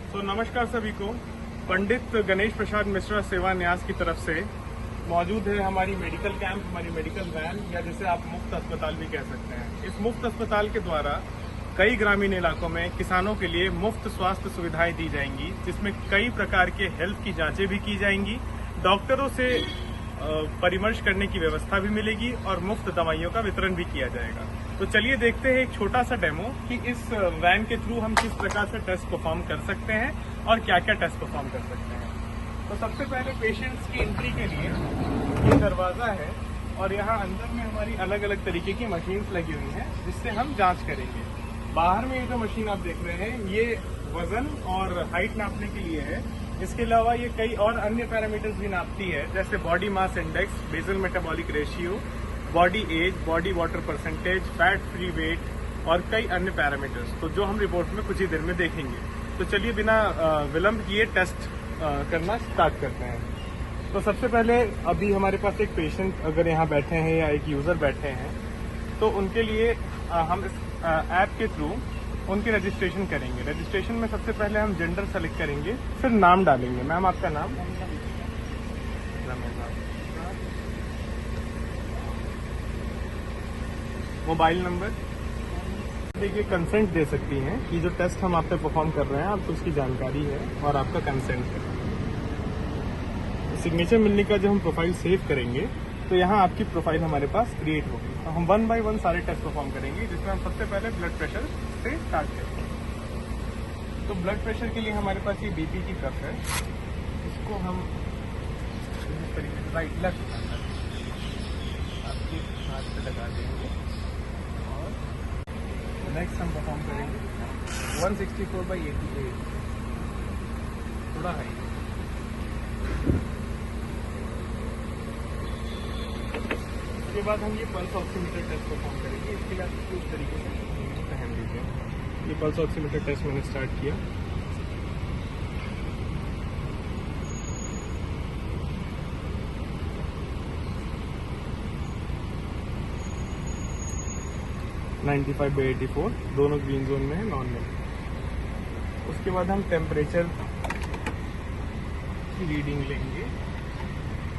तो नमस्कार सभी को। पंडित गणेश प्रसाद मिश्रा सेवा न्यास की तरफ से मौजूद है हमारी मेडिकल कैंप, हमारी मेडिकल वैन, या जिसे आप मुफ्त अस्पताल भी कह सकते हैं। इस मुफ्त अस्पताल के द्वारा कई ग्रामीण इलाकों में किसानों के लिए मुफ्त स्वास्थ्य सुविधाएं दी जाएंगी, जिसमें कई प्रकार के हेल्थ की जांचें भी की जाएंगी, डॉक्टरों से परामर्श करने की व्यवस्था भी मिलेगी और मुफ्त दवाइयों का वितरण भी किया जाएगा। तो चलिए देखते हैं एक छोटा सा डेमो कि इस वैन के थ्रू हम किस प्रकार से टेस्ट परफॉर्म कर सकते हैं और क्या क्या टेस्ट परफॉर्म कर सकते हैं। तो सबसे पहले पेशेंट्स की एंट्री के लिए ये दरवाजा है और यहाँ अंदर में हमारी अलग अलग तरीके की मशीन्स लगी हुई हैं, जिससे हम जांच करेंगे। बाहर में ये जो मशीन आप देख रहे हैं, ये वजन और हाइट नापने के लिए है। इसके अलावा ये कई और अन्य पैरामीटर्स भी नापती है, जैसे body mass index, basal metabolic ratio, body age, body water percentage, fat free weight और कई अन्य पैरामीटर्स, तो जो हम रिपोर्ट में कुछ ही देर में देखेंगे। तो चलिए बिना विलंब किए टेस्ट करना स्टार्ट करते हैं। तो सबसे पहले अभी हमारे पास एक पेशेंट अगर यहाँ बैठे हैं या एक यूजर बैठे हैं, तो उनके लिए हम इस ऐप के थ्रू उनकी रजिस्ट्रेशन करेंगे। रजिस्ट्रेशन में सबसे पहले हम जेंडर सेलेक्ट करेंगे, फिर नाम डालेंगे। मैम आपका नाम? Mobile number? देखिए, कंसेंट दे सकती हैं कि जो टेस्ट हम आप पे परफॉर्म कर रहे हैं आपको उसकी जानकारी है और आपका कंसेंट है। सिग्नेचर मिलने का जब हम प्रोफाइल सेव करेंगे तो यहाँ आपकी प्रोफाइल हमारे पास क्रिएट होगी। तो हम 1 बाय 1 सारे टेस्ट परफॉर्म करेंगे, जिसमें हम सबसे पहले ब्लड प्रेशर से स्टार्ट करेंगे। तो ब्लड प्रेशर के लिए हमारे पास ये बीपी की कप है, इसको हम इस तरीके से राइट लेफ्ट आपके हाथ पे लगा देंगे और नेक्स्ट हम परफॉर्म करेंगे 164/88, थोड़ा हाई। उसके बाद हम ये पल्स ऑक्सीमीटर टेस्ट परफॉर्म करेंगे। इसके लिए आप इस तरीके से पहन लीजिए। ये पल्स ऑक्सीमीटर टेस्ट मैंने स्टार्ट किया। (95/84), दोनों ग्रीन जोन में है, नॉन में। उसके बाद हम टेम्परेचर की रीडिंग लेंगे।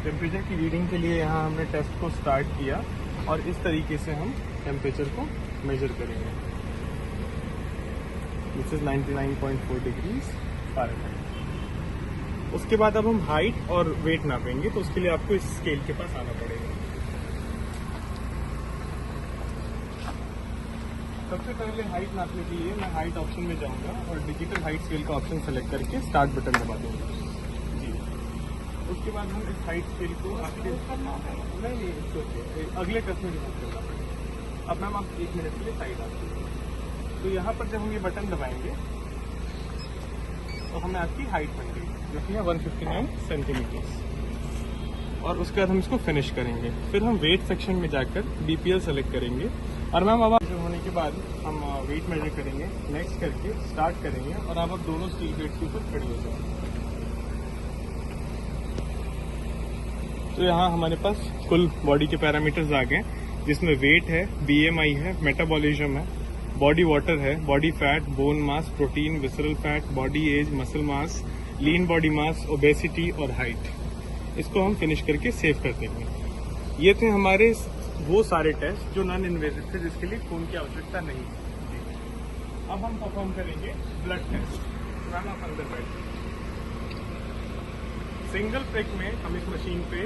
टेम्परेचर की रीडिंग के लिए यहाँ हमने टेस्ट को स्टार्ट किया और इस तरीके से हम टेम्परेचर को मेजर करेंगे। This is 99.4 degrees Fahrenheit. उसके बाद अब हम हाइट और वेट नापेंगे, तो उसके लिए आपको इस स्केल के पास आना पड़ेगा। सबसे पहले हाइट नापने के लिए मैं हाइट ऑप्शन में जाऊंगा और डिजिटल हाइट स्केल का ऑप्शन सेलेक्ट करके स्टार्ट बटन दबा दूंगा। उसके बाद हम इस हाइट स्केल को आपके नहीं इसको अगले टेस्ट में रिपोर्ट करना पड़ेगा। अब मैम आप 1 मिनट के लिए साइड आते। तो यहाँ पर जब हम ये बटन दबाएंगे तो हमें आपकी हाइट बन गई, जो कि है 159 सेंटीमीटर्स। और उसके बाद हम इसको फिनिश करेंगे। फिर हम वेट सेक्शन में जाकर बीपीएल सेलेक्ट करेंगे और मैम अब होने के बाद हम वेट मेजर करेंगे। नेक्स्ट करके स्टार्ट करेंगे और अब दोनों स्टील प्लेट के ऊपर खड़े हो जाएंगे। तो यहाँ हमारे पास कुल बॉडी के पैरामीटर्स आ गए, जिसमें वेट है, बीएमआई है, मेटाबॉलिज्म है, बॉडी वाटर है, body fat, bone mass, protein, visceral fat, body age, muscle mass, lean body mass, obesity और हाइट। इसको हम फिनिश करके सेव कर देंगे। ये थे हमारे वो सारे टेस्ट जो नॉन इन्वेजिव थे, जिसके लिए खून की आवश्यकता नहीं थी। अब हम परफॉर्म करेंगे ब्लड टेस्ट। मैम आप अंदर बैठिए। सिंगल प्रिक में हम इस मशीन पे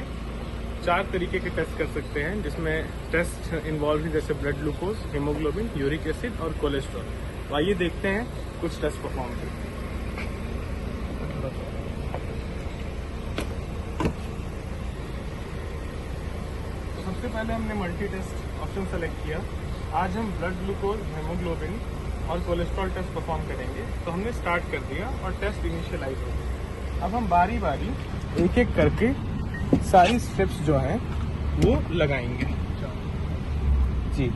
4 तरीके के टेस्ट कर सकते हैं, जिसमें टेस्ट इन्वॉल्व है जैसे blood glucose, haemoglobin, uric acid और कोलेस्ट्रॉल। तो आइए देखते हैं कुछ टेस्ट परफॉर्म करते हैं। तो सबसे पहले हमने मल्टी टेस्ट ऑप्शन सेलेक्ट किया। आज हम ब्लड ग्लूकोज, हीमोग्लोबिन और कोलेस्ट्रॉल टेस्ट परफॉर्म करेंगे। तो हमने स्टार्ट कर दिया और टेस्ट इनिशियलाइज हो गया। अब हम बारी बारी एक एक करके सारी स्ट्रिप्स जो हैं वो लगाएंगे। जी,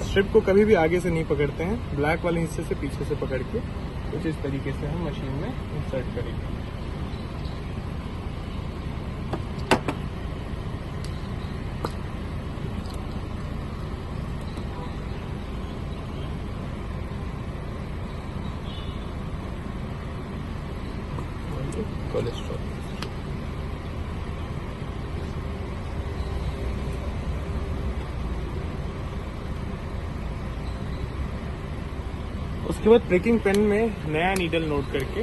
स्ट्रिप को कभी भी आगे से नहीं पकड़ते हैं, ब्लैक वाले हिस्से से पीछे से पकड़ के कुछ इस तरीके से हम मशीन में इंसर्ट करेंगे। उसके बाद प्रिकिंग पेन में नया नीडल नोट करके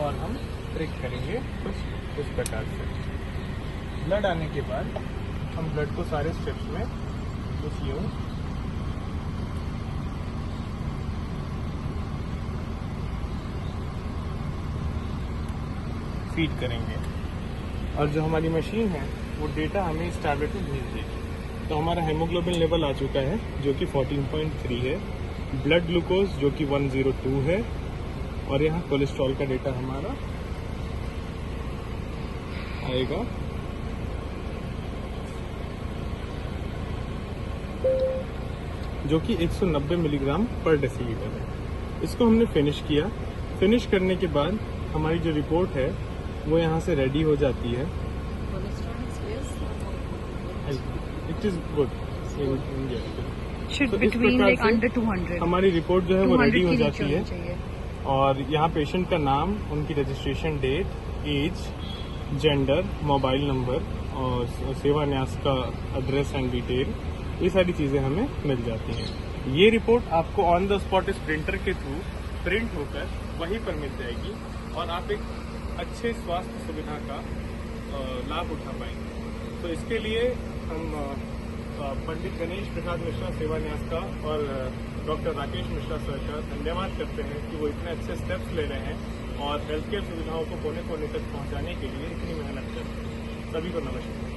और हम प्रिक करेंगे कुछ इस प्रकार से। ब्लड आने के बाद हम ब्लड को सारे स्टेप्स में कुछ यूं फीड करेंगे और जो हमारी मशीन है वो डेटा हमें इस टैबलेट में भेज देगी। तो हमारा हेमोग्लोबिन लेवल आ चुका है जो कि 14.3 है, ब्लड ग्लूकोज जो कि 102 है और यहाँ कोलेस्ट्रॉल का डेटा हमारा आएगा जो कि 190 मिलीग्राम पर डेसीलीटर है। इसको हमने फिनिश किया। फिनिश करने के बाद हमारी जो रिपोर्ट है वो यहाँ से रेडी हो जाती है। It is good in India. हमारी रिपोर्ट जो है वो रेडी हो जाती है और यहाँ पेशेंट का नाम, उनकी registration date, age, gender, mobile number और सेवा न्यास का एड्रेस एंड डिटेल, ये सारी चीज़ें हमें मिल जाती हैं। ये रिपोर्ट आपको ऑन द स्पॉट इस प्रिंटर के थ्रू प्रिंट होकर वहीं पर मिल जाएगी और आप एक अच्छे स्वास्थ्य सुविधा का लाभ उठा पाएंगे। तो इसके लिए हम पंडित गणेश प्रसाद मिश्रा सेवा न्यास का और डॉक्टर राकेश मिश्रा सर का धन्यवाद करते हैं कि वो इतने अच्छे स्टेप्स ले रहे हैं और हेल्थ केयर सुविधाओं को कोने कोने तक पहुंचाने के लिए इतनी मेहनत कर रहे हैं। सभी को नमस्कार।